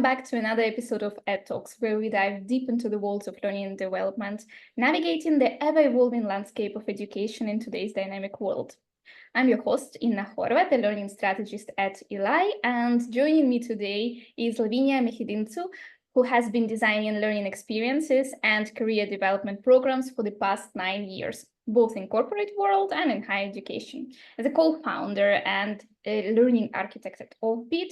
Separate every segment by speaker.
Speaker 1: back to another episode of Ed Talks, where we dive deep into the worlds of learning and development, navigating the ever-evolving landscape of education in today's dynamic world. I'm your host, Inna Horvath, a learning strategist at Eli, and joining me today is Lavinia Mehedințu, who has been designing learning experiences and career development programs for the past 9 years, both in corporate world and in higher education. As a co-founder and a learning architect at Offbeat,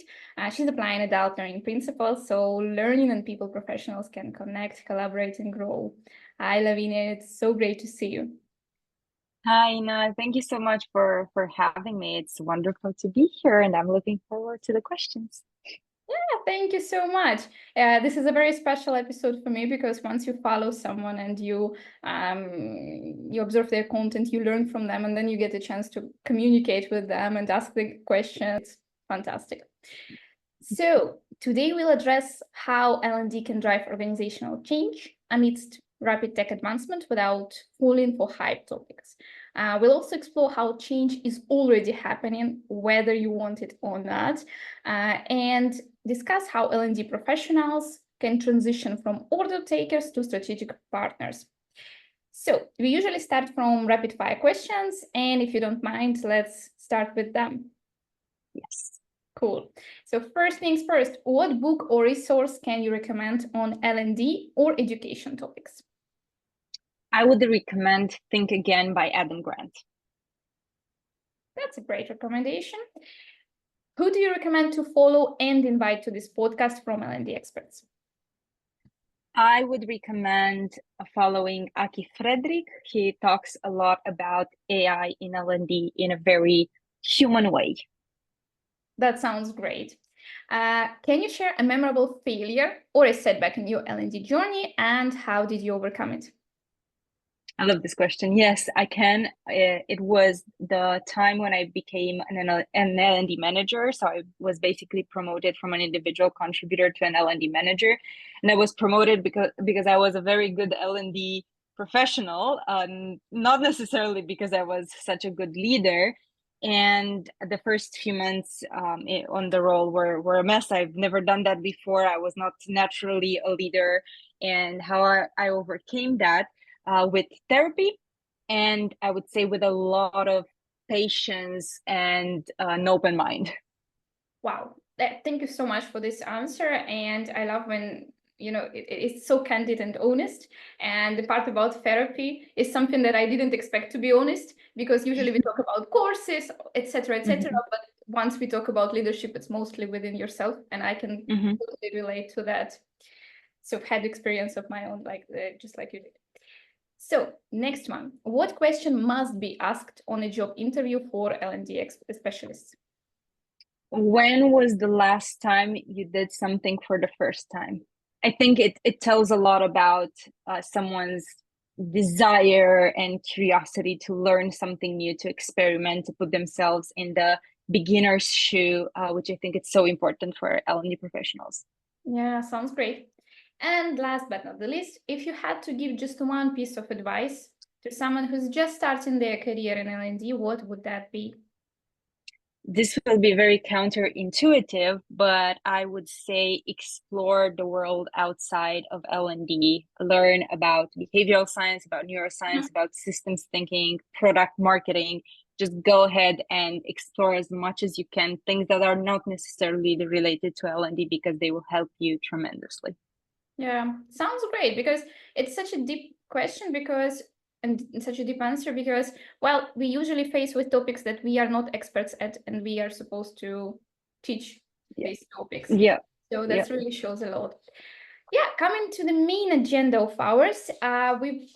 Speaker 1: she's applying adult learning principles so learning and people professionals can connect, collaborate, and grow. Hi, Lavinia. It's so great to see you.
Speaker 2: Hi, Ina. Thank you so much for having me. It's wonderful to be here, and I'm looking forward to the questions.
Speaker 1: Yeah, thank you so much. This is a very special episode for me because once you follow someone and you observe their content, you learn from them, and then you get a chance to communicate with them and ask the questions. It's fantastic. So today we'll address how L&D can drive organizational change amidst rapid tech advancement without falling for hype topics. We'll also explore how change is already happening, whether you want it or not, and discuss how L&D professionals can transition from order takers to strategic partners. So we usually start from rapid fire questions, and if you don't mind, let's start with them.
Speaker 2: Yes.
Speaker 1: Cool. So first things first, what book or resource can you recommend on L&D or education topics?
Speaker 2: I would recommend Think Again by Adam Grant.
Speaker 1: That's a great recommendation. Who do you recommend to follow and invite to this podcast from L&D experts?
Speaker 2: I would recommend following Aki Fredrik. He talks a lot about AI in L&D in a very human way.
Speaker 1: That sounds great. Can you share a memorable failure or a setback in your L&D journey, and how did you overcome it?
Speaker 2: I love this question. Yes, I can. It was the time when I became an L&D manager. So I was basically promoted from an individual contributor to an L&D manager. And I was promoted because I was a very good L&D professional, not necessarily because I was such a good leader. And the first few months on the role were a mess. I've never done that before. I was not naturally a leader. And how I overcame that with therapy, and I would say with a lot of patience and an open mind.
Speaker 1: Wow. Thank you so much for this answer. And I love when it's so candid and honest. And the part about therapy is something that I didn't expect, to be honest, because usually we talk about courses, etc., etc. But once we talk about leadership, it's mostly within yourself, and I can totally relate to that. So I've had experience of my own, just like you did. So next one, what question must be asked on a job interview for L&D specialists?
Speaker 2: When was the last time you did something for the first time? I think it tells a lot about someone's desire and curiosity to learn something new, to experiment, to put themselves in the beginner's shoe, which I think is so important for L&D professionals.
Speaker 1: Yeah, sounds great. And last but not the least, if you had to give just one piece of advice to someone who's just starting their career in L&D, what would that be?
Speaker 2: This will be very counterintuitive, but I would say explore the world outside of L&D, learn about behavioral science, about neuroscience, about systems thinking, product marketing. Just go ahead and explore as much as you can, things that are not necessarily related to L&D, because they will help you tremendously.
Speaker 1: Yeah, sounds great, because it's such a deep question and such a deep answer because, well, we usually face with topics that we are not experts at, and we are supposed to teach these topics.
Speaker 2: Yeah.
Speaker 1: So that really shows a lot. Yeah, coming to the main agenda of ours, we've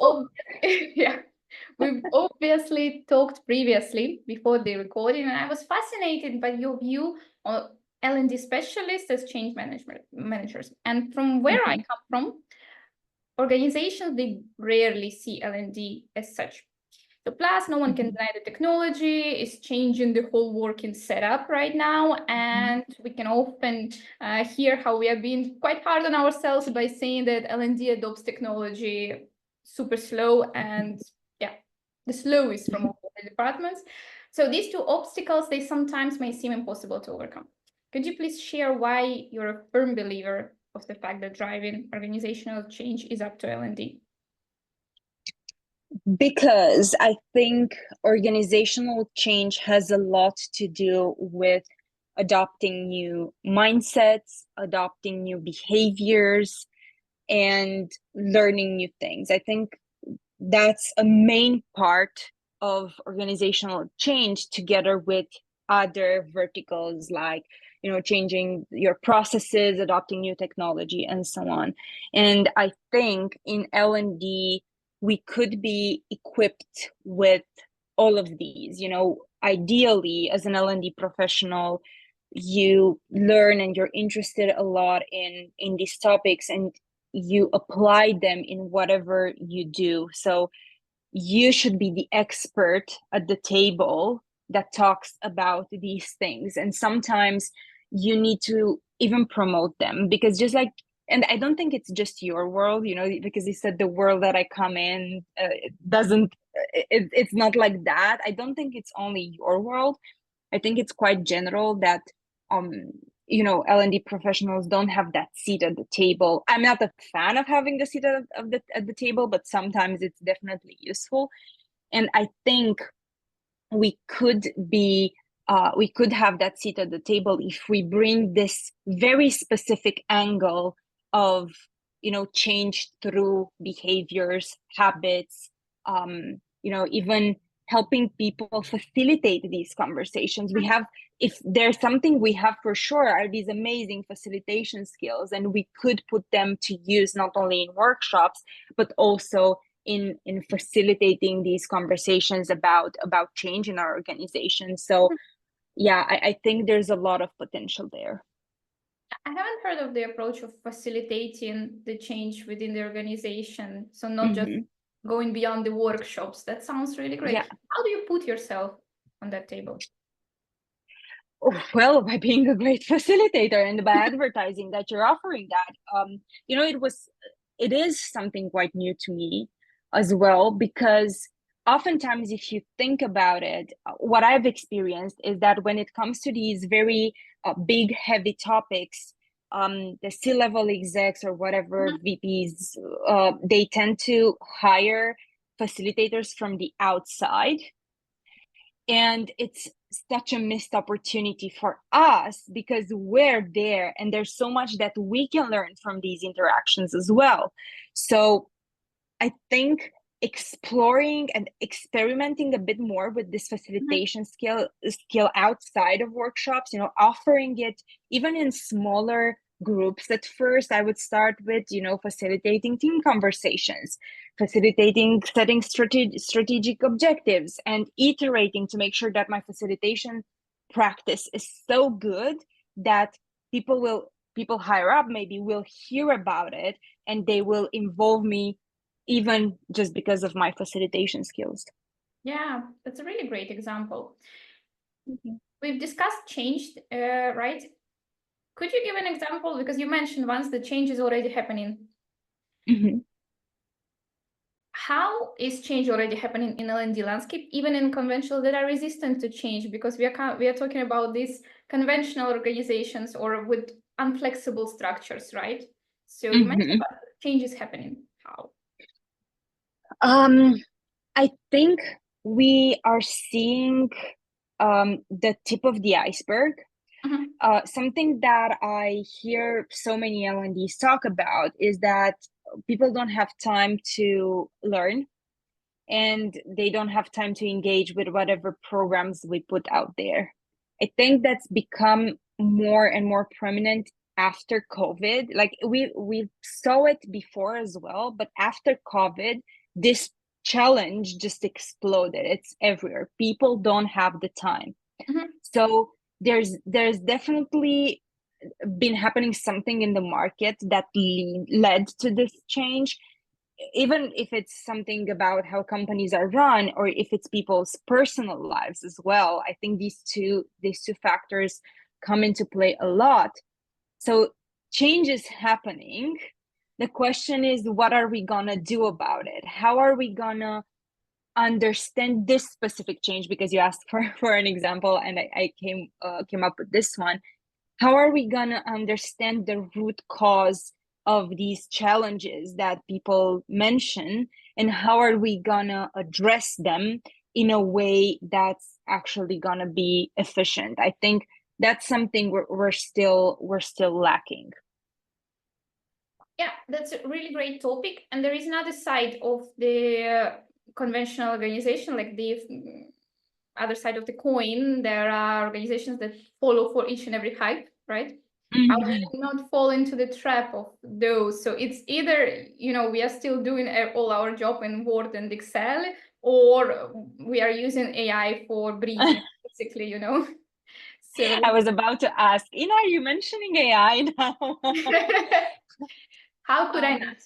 Speaker 1: obviously talked previously before the recording, and I was fascinated by your view on L&D specialists as change managers. And from where I come from, organizations, they rarely see L&D as such. So plus, no one can deny the technology is changing the whole working setup right now. And we can often hear how we are being quite hard on ourselves by saying that L&D adopts technology super slow, and the slowest from all the departments. So these two obstacles, they sometimes may seem impossible to overcome. Could you please share why you're a firm believer of the fact that driving organizational change is up to L&D?
Speaker 2: Because I think organizational change has a lot to do with adopting new mindsets, adopting new behaviors, and learning new things. I think that's a main part of organizational change, together with other verticals like changing your processes, adopting new technology, and so on. And I think in L&D we could be equipped with all of these. Ideally, as an L&D professional, you learn and you're interested a lot in these topics, and you apply them in whatever you do. So you should be the expert at the table that talks about these things. And sometimes you need to even promote them, because just like, and I don't think it's just your world, because you said the world that I come in, it's not like that. I don't think it's only your world. I think it's quite general that L&D professionals don't have that seat at the table. I'm not a fan of having the seat at the table, but sometimes it's definitely useful. And I think we could have that seat at the table if we bring this very specific angle of change through behaviors, habits, even helping people facilitate these conversations. If there's something we have for sure, are these amazing facilitation skills, and we could put them to use not only in workshops but also in facilitating these conversations about change in our organization. So yeah, I think there's a lot of potential there.
Speaker 1: I haven't heard of the approach of facilitating the change within the organization. So not just going beyond the workshops. That sounds really great. Yeah. How do you put yourself on that table?
Speaker 2: Well, by being a great facilitator and by advertising that you're offering that. It is something quite new to me as well, because oftentimes, if you think about it, what I've experienced is that when it comes to these very big, heavy topics, the C-level execs or whatever VPs, they tend to hire facilitators from the outside. And it's such a missed opportunity for us, because we're there and there's so much that we can learn from these interactions as well. So I think exploring and experimenting a bit more with this facilitation skill outside of workshops, offering it even in smaller groups. At first, I would start with, facilitating team conversations, facilitating setting strategic objectives, and iterating to make sure that my facilitation practice is so good that people higher up maybe will hear about it and they will involve me, even just because of my facilitation skills.
Speaker 1: Yeah, that's a really great example. We've discussed change, right? Could you give an example? Because you mentioned once the change is already happening. How is change already happening in L&D landscape, even in conventional that are resistant to change? Because we are talking about these conventional organizations or with unflexible structures, right? So you mentioned change is happening. How?
Speaker 2: I think we are seeing the tip of the iceberg. Something that I hear so many L&Ds talk about is that people don't have time to learn, and they don't have time to engage with whatever programs we put out there. I think that's become more and more prominent after COVID. Like we saw it before as well, but after COVID, this challenge just exploded. It's everywhere. People don't have the time. So there's definitely been happening something in the market that led to this change, even if it's something about how companies are run or if it's people's personal lives as well. I think these two factors come into play a lot. So change is happening. The question is, what are we gonna do about it? How are we gonna understand this specific change? Because you asked for an example, and I came up with this one. how are we gonna understand the root cause of these challenges that people mention, and how are we gonna address them in a way that's actually gonna be efficient? I think that's something we're still lacking.
Speaker 1: Yeah, that's a really great topic. And there is another side of the conventional organization, like the other side of the coin. There are organizations that follow for each and every hype, right? How do we not fall into the trap of those? So it's either, we are still doing all our job in Word and Excel, or we are using AI for briefing, basically, So
Speaker 2: I was about to ask, are you mentioning AI now?
Speaker 1: how could I not?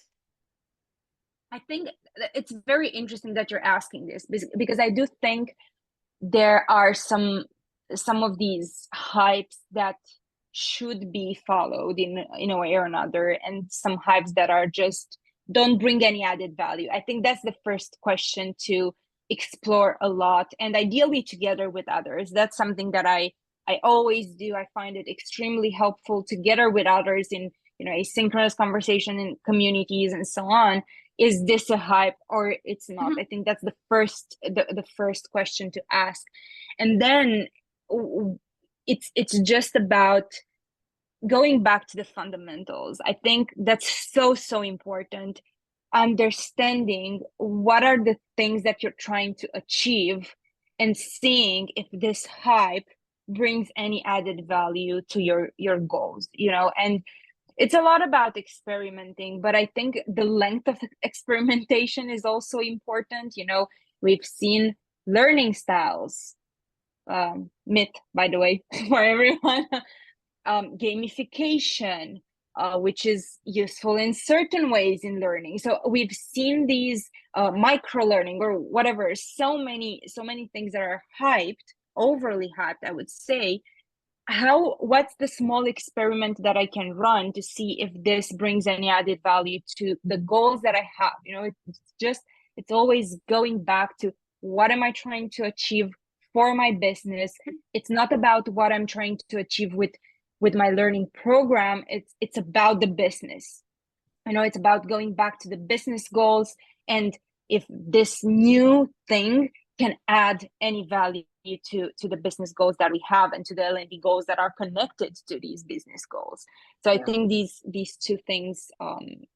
Speaker 2: I think it's very interesting that you're asking this, because I do think there are some of these hypes that should be followed in a way or another, and some hypes that are just don't bring any added value. I think that's the first question to explore a lot, and ideally together with others. That's something that I always do. I find it extremely helpful together with others in asynchronous conversation in communities and so on. Is this a hype or it's not? I think that's the first question to ask. And then it's just about going back to the fundamentals. I think that's so important. Understanding what are the things that you're trying to achieve, and seeing if this hype brings any added value to your goals, and it's a lot about experimenting, but I think the length of experimentation is also important. We've seen learning styles, myth, by the way, for everyone, gamification, which is useful in certain ways in learning. So we've seen these micro learning or whatever, so many things that are hyped, overly hyped, I would say. What's the small experiment that I can run to see if this brings any added value to the goals that I have? It's always going back to what am I trying to achieve for my business. It's not about what I'm trying to achieve with my learning program. It's about the business. It's about going back to the business goals, and if this new thing can add any value to the business goals that we have, and to the L&D goals that are connected to these business goals. So I think these two things,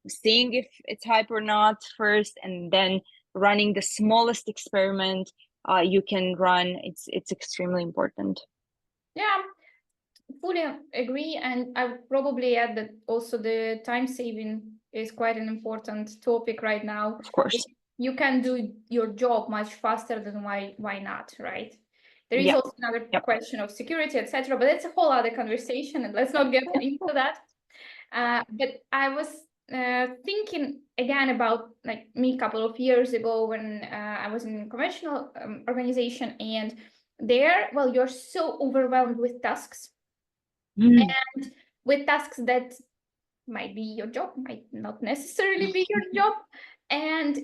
Speaker 2: seeing if it's hype or not first, and then running the smallest experiment you can run, it's extremely important.
Speaker 1: Yeah, fully agree. And I would probably add that also the time saving is quite an important topic right now.
Speaker 2: Of course.
Speaker 1: You can do your job much faster, then why not, right? There is also another question of security, etc. But that's a whole other conversation, and let's not get into that. But I was thinking again about like me a couple of years ago when I was in a conventional organization, and there, well, you're so overwhelmed with tasks, and with tasks that might be your job, might not necessarily be your job, and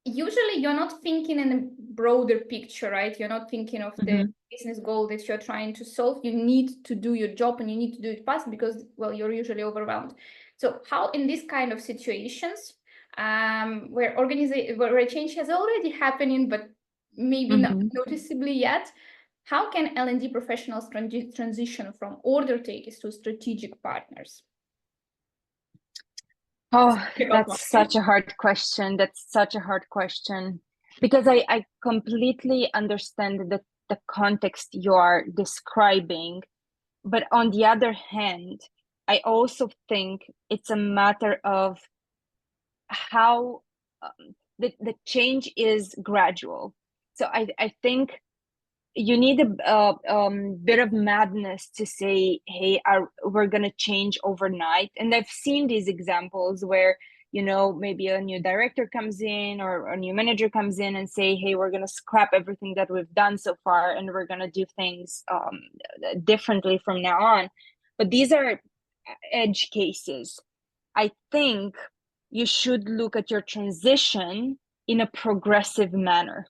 Speaker 1: usually you're not thinking in a broader picture, right? You're not thinking of the business goal that you're trying to solve. You need to do your job, and you need to do it fast because, well, you're usually overwhelmed. So how in these kind of situations, where a change has already happening, but maybe not noticeably yet, how can L&D professionals transition from order takers to strategic partners?
Speaker 2: Oh, that's such a hard question. Because I completely understand the context you are describing. But on the other hand, I also think it's a matter of how the change is gradual. So I think you need a bit of madness to say, hey, we're going to change overnight. And I've seen these examples where, maybe a new director comes in or a new manager comes in and say, hey, we're going to scrap everything that we've done so far, and we're going to do things differently from now on. But these are edge cases. I think you should look at your transition in a progressive manner.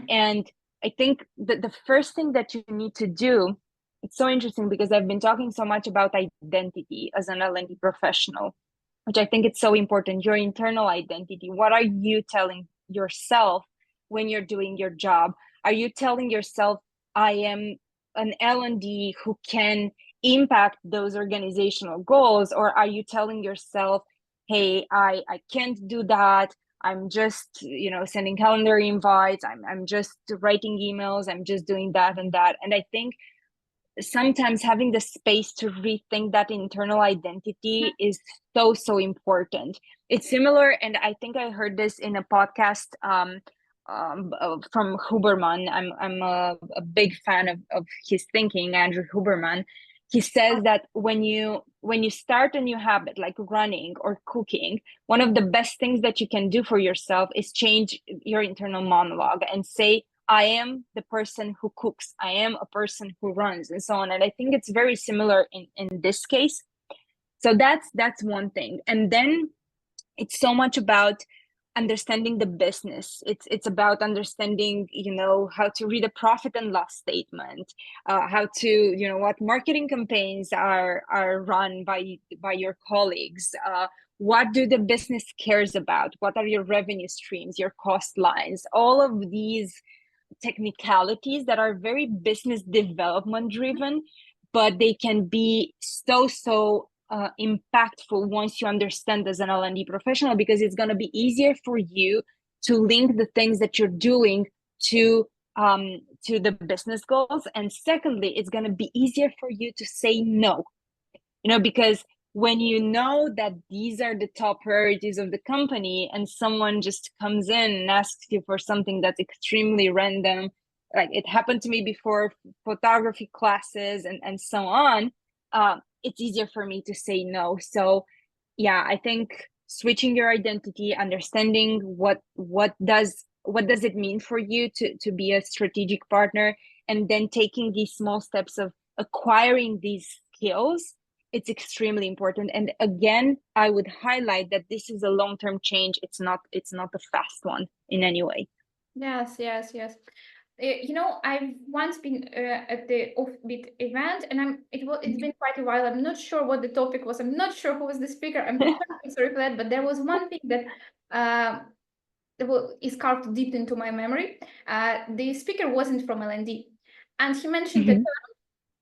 Speaker 2: And I think that the first thing that you need to do it's so interesting because I've been talking so much about identity as an L&D professional, which I think it's so important. Your internal identity. What are you telling yourself when you're doing your job? Are you telling yourself, I am an L&D who can impact those organizational goals? Or are you telling yourself, hey, I can't do that. I'm just, sending calendar invites. I'm just writing emails. I'm just doing that and that. And I think sometimes having the space to rethink that internal identity is so important. It's similar, and I think I heard this in a podcast from Huberman. I'm a big fan of his thinking, Andrew Huberman. He says that when you start a new habit like running or cooking, one of the best things that you can do for yourself is change your internal monologue and say, I am the person who cooks. I am a person who runs, and so on. And I think it's very similar in this case. So that's one thing. And then it's so much about understanding the business. It's about understanding, how to read a profit and loss statement, how to, what marketing campaigns are run by your colleagues. What do the business cares about? What are your revenue streams, your cost lines? All of these technicalities that are very business development driven, but they can be so impactful once you understand as an L&D professional, because it's going to be easier for you to link the things that you're doing to the business goals. And secondly, it's going to be easier for you to say no, because when you know that these are the top priorities of the company and someone just comes in and asks you for something that's extremely random, like it happened to me before, photography classes and so on, it's easier for me to say no. So yeah, I think switching your identity, understanding what does it mean for you to be a strategic partner, and then taking these small steps of acquiring these skills, it's extremely important. And again, I would highlight that this is a long-term change. It's not a fast one in any way.
Speaker 1: Yes. I've once been at the Offbeat event, and it's been quite a while. I'm not sure what the topic was. I'm not sure who was the speaker. I'm sorry for that, but there was one thing that is carved deep into my memory. The speaker wasn't from L&D, and he mentioned the term,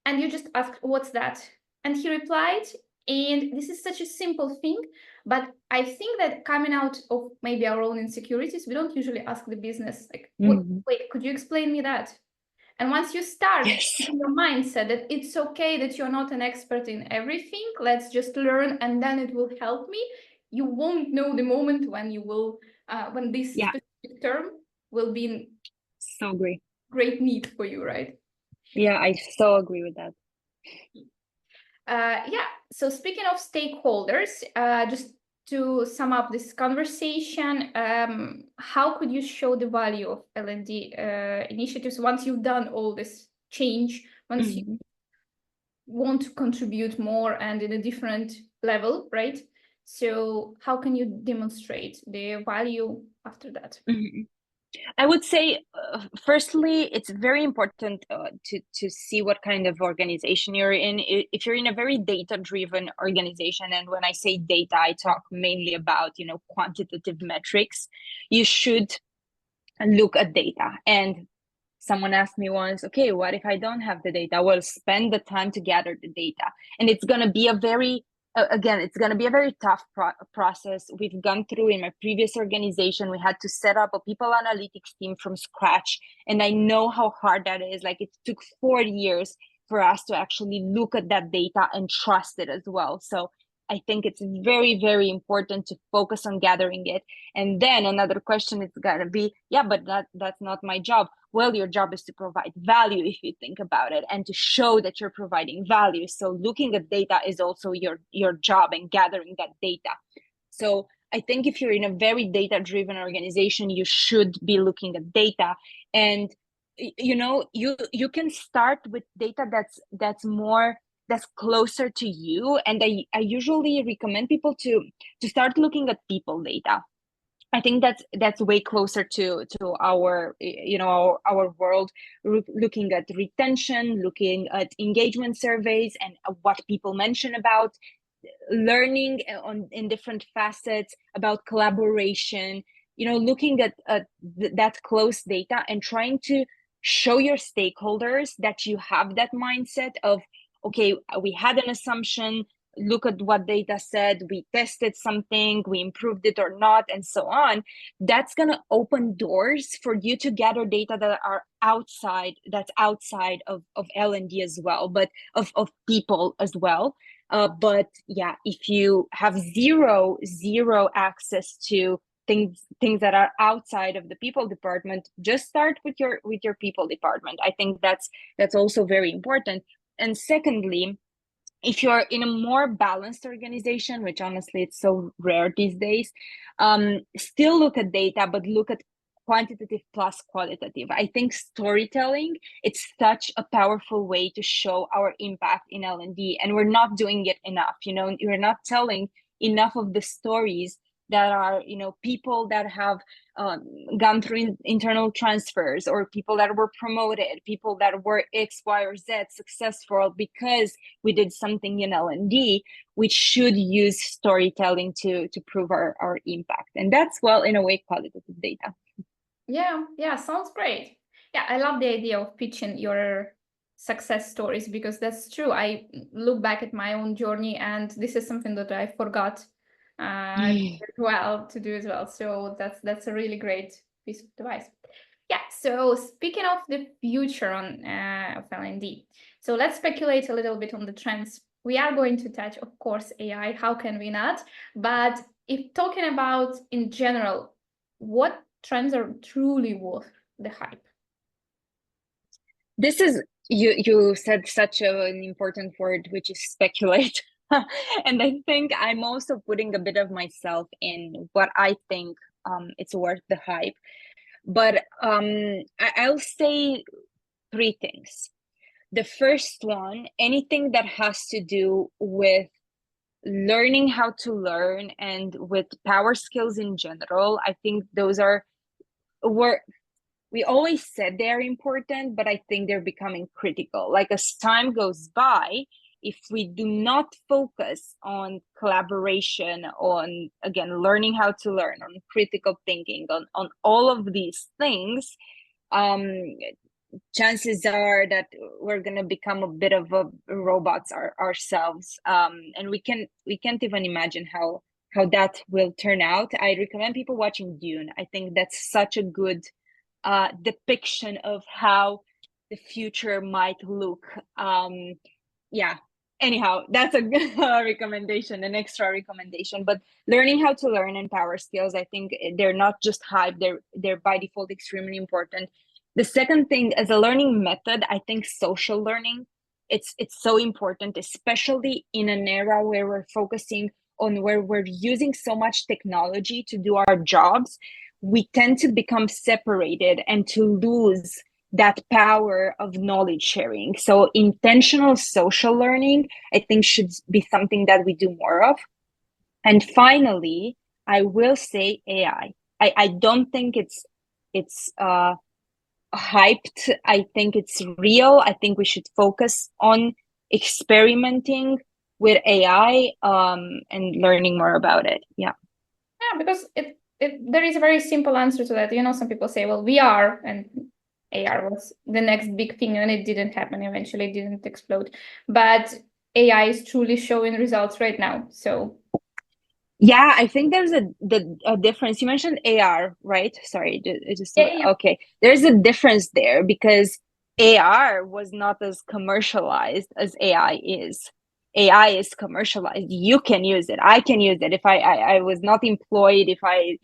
Speaker 1: and you just asked, "What's that?" And he replied, and this is such a simple thing, but I think that coming out of maybe our own insecurities, we don't usually ask the business, like, wait, could you explain me that? And once you start in your mindset that it's okay that you're not an expert in everything, let's just learn and then it will help me, you won't know the moment when you will, when this specific term will be in great need for you, right?
Speaker 2: Yeah, I so agree with that.
Speaker 1: So speaking of stakeholders, just to sum up this conversation, how could you show the value of L&D initiatives once you've done all this change, once you want to contribute more and in a different level, right? So how can you demonstrate the value after that?
Speaker 2: I would say, firstly, it's very important to see what kind of organization you're in. If you're in a very data-driven organization, and when I say data, I talk mainly about, quantitative metrics, you should look at data. And someone asked me once, okay, what if I don't have the data? Well, spend the time to gather the data. And it's going to be a very tough process. We've gone through in my previous organization, we had to set up a people analytics team from scratch. And I know how hard that is. Like, it took 4 years for us to actually look at that data and trust it as well. So I think it's very, very important to focus on gathering it. And then another question is going to be, but that's not my job. Well, your job is to provide value, if you think about it, and to show that you're providing value. So looking at data is also your job, and gathering that data. So I think if you're in a very data-driven organization, you should be looking at data. And you can start with data that's closer to you. And I usually recommend people to start looking at people data. I think that's way closer to our, our world, looking at retention, looking at engagement surveys, and what people mention about learning in different facets, about collaboration, looking at that close data and trying to show your stakeholders that you have that mindset of, okay, we had an assumption, look at what data said, we tested something, we improved it or not, and so on. That's going to open doors for you to gather data that are outside of L&D as well, but of people as well. But yeah, if you have zero access to things that are outside of the people department, just start with your people department. I think that's also very important. And secondly, if you're in a more balanced organization, which honestly it's so rare these days, still look at data, but look at quantitative plus qualitative. I think storytelling, it's such a powerful way to show our impact in L&D, and we're not doing it enough. We're not telling enough of the stories that are, people that have gone through internal transfers, or people that were promoted, people that were X, Y, or Z successful because we did something in L&D. We should use storytelling to prove our impact. And that's, well, in a way, qualitative data.
Speaker 1: Yeah, sounds great. Yeah, I love the idea of pitching your success stories, because that's true. I look back at my own journey, and this is something that I forgot to do as well. So that's a really great piece of advice. Yeah. So speaking of the future of L&D, so let's speculate a little bit on the trends. We are going to touch, of course, AI. How can we not? But if talking about in general, what trends are truly worth the hype?
Speaker 2: This is, you said such an important word, which is speculate. And I think I'm also putting a bit of myself in what I think it's worth the hype. But I'll say three things. The first one, anything that has to do with learning how to learn and with power skills in general. I think those we always said they're important, but I think they're becoming critical. Like, as time goes by, if we do not focus on collaboration, on, again, learning how to learn, on critical thinking, on all of these things, chances are that we're going to become a bit of robots ourselves. And we can't even imagine how that will turn out. I recommend people watching Dune. I think that's such a good depiction of how the future might look. Yeah, anyhow, that's a recommendation, an extra recommendation. But learning how to learn and power skills, I think they're not just hype, they're by default extremely important. The second thing, as a learning method, I think social learning, it's so important, especially in an era where we're focusing on, where we're using so much technology to do our jobs. We tend to become separated and to lose that power of knowledge sharing. So intentional social learning, I think, should be something that we do more of. And finally, I will say AI. I don't think it's hyped. I think it's real. I think we should focus on experimenting with AI and learning more about it. Yeah,
Speaker 1: because there is a very simple answer to that. Some people say, well, VR and AR was the next big thing, and it didn't happen. Eventually, it didn't explode. But AI is truly showing results right now. So
Speaker 2: yeah, I think there's a difference. You mentioned AR, right? Sorry,
Speaker 1: yeah.
Speaker 2: Okay. There's a difference there, because AR was not as commercialized as AI is. AI is commercialized. You can use it. I can use it. If I was not employed, if I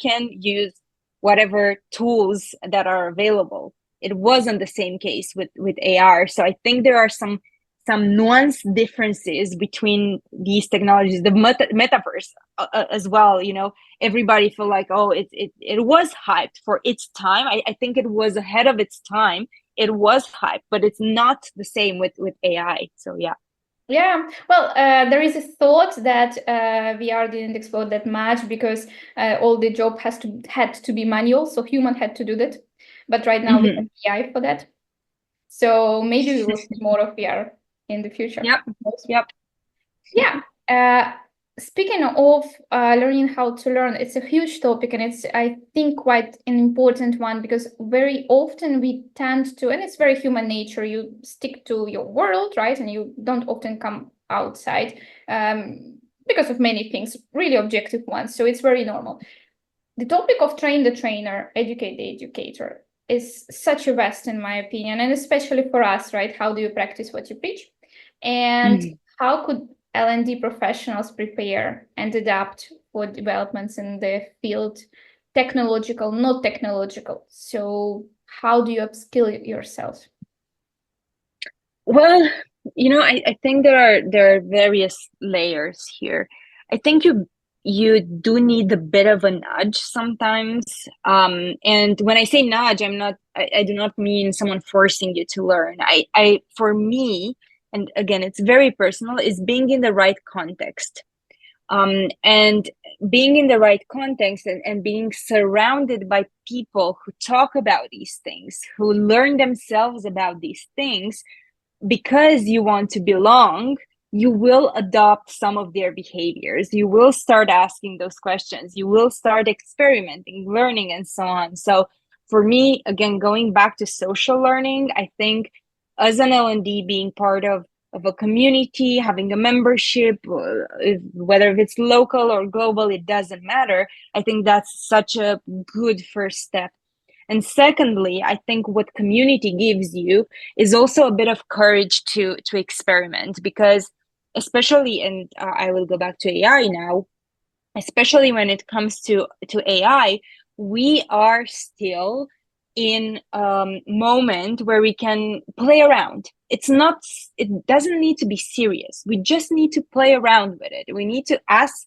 Speaker 2: can use whatever tools that are available. It wasn't the same case with AR. So I think there are some nuanced differences between these technologies. The metaverse as well, everybody feel like, oh, it was hyped for its time. I think it was ahead of its time. It was hyped, but it's not the same with AI. So yeah.
Speaker 1: Yeah, well, there is a thought that VR didn't explore that much because all the job had to be manual, so human had to do that. But right now we have AI for that, so maybe we will see more of VR in the future.
Speaker 2: Yep. Yep.
Speaker 1: Yeah. Speaking of learning how to learn, it's a huge topic, and it's, I think, quite an important one, because very often we tend to, and it's very human nature, you stick to your world, right? And you don't often come outside because of many things, really objective ones. So it's very normal. The topic of train the trainer, educate the educator is such a vast, in my opinion, and especially for us, right? How do you practice what you preach? And how could L&D professionals prepare and adapt for developments in the field, technological, not technological? So how do you upskill yourself?
Speaker 2: Well, I think there are various layers here. I think you do need a bit of a nudge sometimes. And when I say nudge, I do not mean someone forcing you to learn. I for me, and again, it's very personal, is being in the right context. And being in the right context and being surrounded by people who talk about these things, who learn themselves about these things, because you want to belong, you will adopt some of their behaviors. You will start asking those questions. You will start experimenting, learning, and so on. So for me, again, going back to social learning, I think as an L&D, being part of a community, having a membership, whether it's local or global, it doesn't matter. I think that's such a good first step. And secondly, I think what community gives you is also a bit of courage to experiment, because especially, and I will go back to AI now, especially when it comes to AI, we are still in a moment where we can play around. It doesn't need to be serious. We just need to play around with it. We need to ask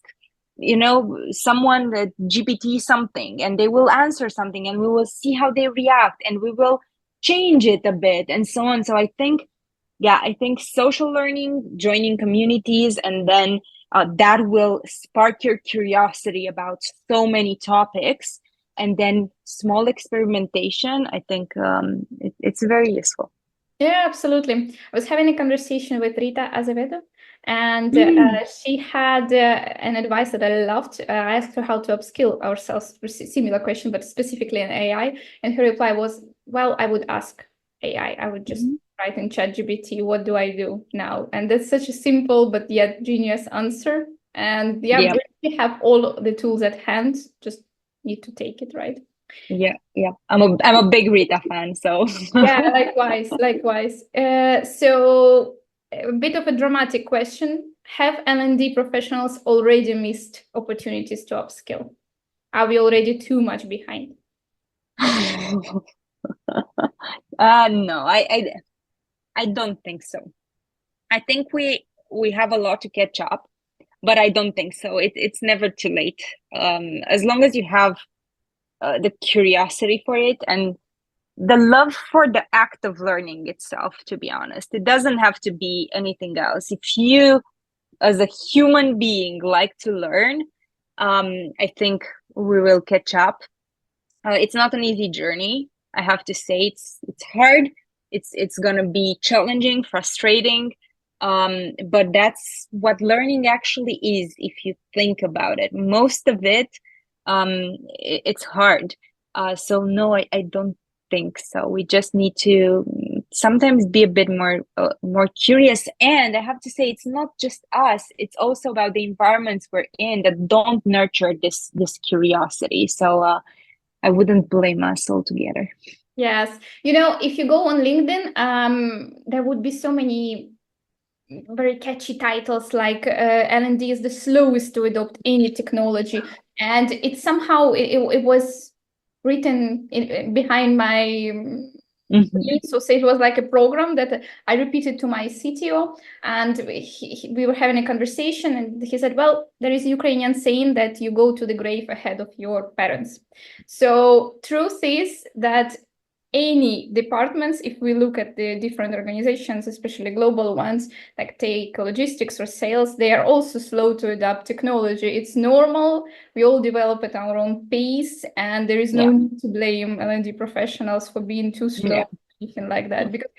Speaker 2: someone that GPT something, and they will answer something, and we will see how they react, and we will change it a bit, and so on. So I think social learning, joining communities, and then that will spark your curiosity about so many topics, and then small experimentation. I think it's very useful.
Speaker 1: Yeah, absolutely. I was having a conversation with Rita Azevedo, and she had an advice that I loved. I asked her how to upskill ourselves, similar question, but specifically in AI. And her reply was, well, I would ask AI. I would just write in ChatGPT, what do I do now? And that's such a simple but yet genius answer. And we have all the tools at hand, just need to take it, right?
Speaker 2: Yeah. I'm a big Rita fan, so
Speaker 1: yeah, likewise. So a bit of a dramatic question. Have L&D professionals already missed opportunities to upskill? Are we already too much behind?
Speaker 2: No, I don't think so. I think we have a lot to catch up, but I don't think so. It's never too late. As long as you have the curiosity for it and the love for the act of learning itself, to be honest. It doesn't have to be anything else. If you, as a human being, like to learn, I think we will catch up. It's not an easy journey. I have to say, it's hard. It's gonna be challenging, frustrating, but that's what learning actually is. If you think about it, most of it, it's hard. So no, I don't think so. We just need to sometimes be a bit more curious. And I have to say, it's not just us. It's also about the environments we're in that don't nurture this curiosity. So I wouldn't blame us altogether.
Speaker 1: Yes. If you go on LinkedIn, there would be so many very catchy titles like L&D is the slowest to adopt any technology. And it somehow, it was written behind my... So say it was like a program that I repeated to my CTO, and we were having a conversation, and he said, well, there is a Ukrainian saying that you go to the grave ahead of your parents. So truth is that any departments, if we look at the different organizations, especially global ones, like take logistics or sales, they are also slow to adopt technology. It's normal. We all develop at our own pace, and there is no need to blame L&D professionals for being too slow, or anything like that. Because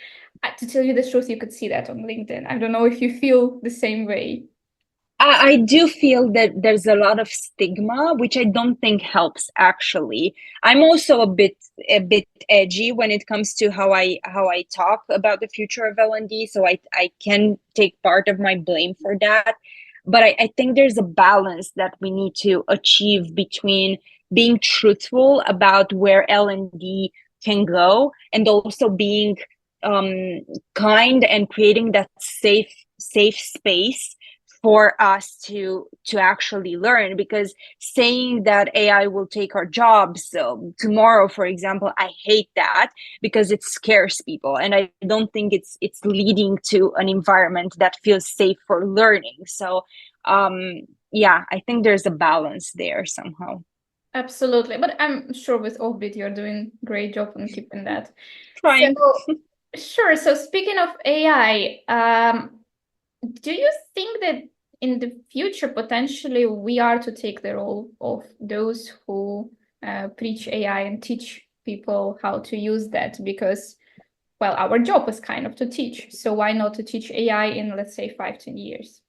Speaker 1: to tell you the truth, you could see that on LinkedIn. I don't know if you feel the same way.
Speaker 2: I do feel that there's a lot of stigma, which I don't think helps actually. I'm also a bit edgy when it comes to how I talk about the future of L&D, so I can take part of my blame for that. But I think there's a balance that we need to achieve between being truthful about where L&D can go and also being kind and creating that safe space for us to actually learn. Because saying that AI will take our jobs tomorrow, for example, I hate that because it scares people, and I don't think it's leading to an environment that feels safe for learning. So yeah, I think there's a balance there somehow.
Speaker 1: Absolutely, but I'm sure with Offbeat you're doing a great job on keeping that.
Speaker 2: Trying.
Speaker 1: So, sure. So speaking of AI, do you think that in the future, potentially, we are to take the role of those who preach AI and teach people how to use that? Because, well, our job is kind of to teach. So why not to teach AI in, let's say, 5-10 years?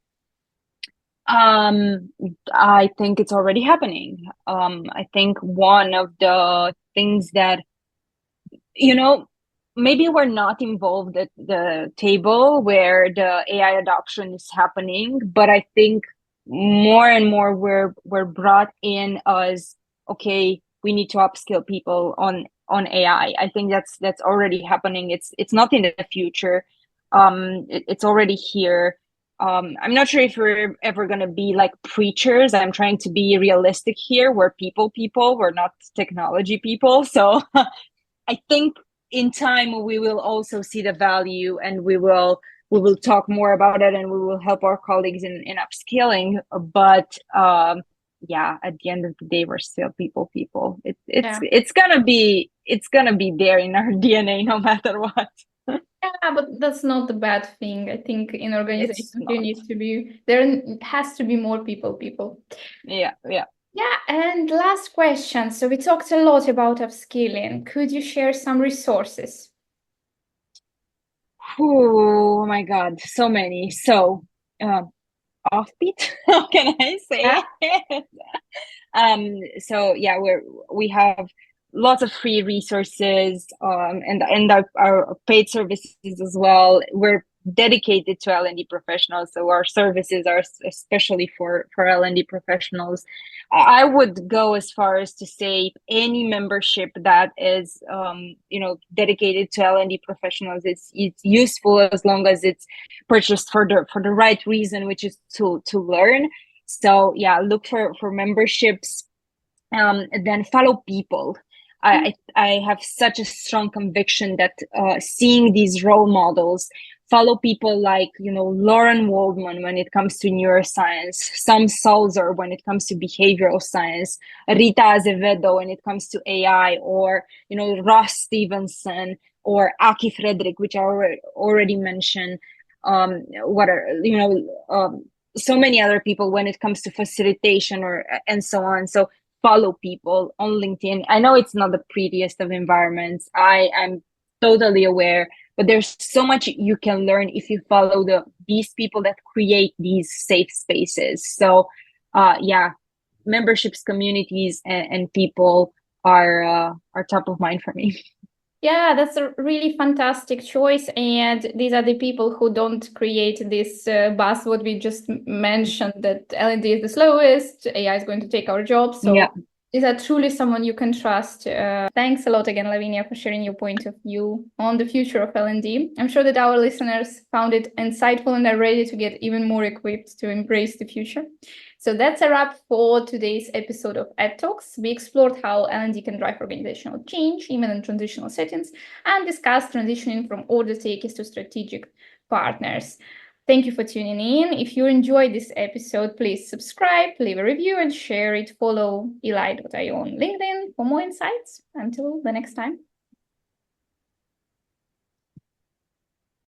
Speaker 2: I think it's already happening. I think one of the things that, maybe we're not involved at the table where the AI adoption is happening, but I think more and more we're brought in as, okay, we need to upskill people on AI. I think that's already happening. It's not in the future. It's already here. I'm not sure if we're ever gonna be like preachers. I'm trying to be realistic here. We're people, we're not technology people. So I think in time we will also see the value, and we will talk more about it, and we will help our colleagues in upskilling. But yeah, at the end of the day, we're still people. It's gonna be there in our DNA no matter what.
Speaker 1: Yeah, but that's not the bad thing. I think in organizations there has to be more people.
Speaker 2: Yeah.
Speaker 1: Yeah, and last question. So we talked a lot about upskilling. Could you share some resources?
Speaker 2: Oh my God, so many. So Offbeat, how can I say? So yeah, we have lots of free resources, and our paid services as well. We're dedicated to L&D professionals, so our services are especially for L&D professionals. I would go as far as to say any membership that is dedicated to L&D professionals, it's useful as long as it's purchased for the right reason, which is to learn. So yeah, look for memberships, then follow people. I have such a strong conviction that seeing these role models, follow people like Lauren Waldman when it comes to neuroscience, Sam Salzer when it comes to behavioral science, Rita Azevedo when it comes to AI, or Ross Stevenson or Aki Frederick, which I already mentioned. What are so many other people when it comes to facilitation and so on. So follow people on LinkedIn. I know it's not the prettiest of environments. I'm totally aware, but there's so much you can learn if you follow these people that create these safe spaces. So yeah, memberships, communities, and people are top of mind for me.
Speaker 1: Yeah, that's a really fantastic choice. And these are the people who don't create this buzz, what we just mentioned, that L&D is the slowest, AI is going to take our jobs. So yeah, these are truly someone you can trust. Thanks a lot again, Lavinia, for sharing your point of view on the future of L&D. I'm sure that our listeners found it insightful and are ready to get even more equipped to embrace the future. So that's a wrap for today's episode of Ed Talks. We explored how L&D can drive organizational change, even in transitional settings, and discussed transitioning from order takers to strategic partners. Thank you for tuning in. If you enjoyed this episode, please subscribe, leave a review, and share it. Follow Eli.io on LinkedIn for more insights. Until the next time.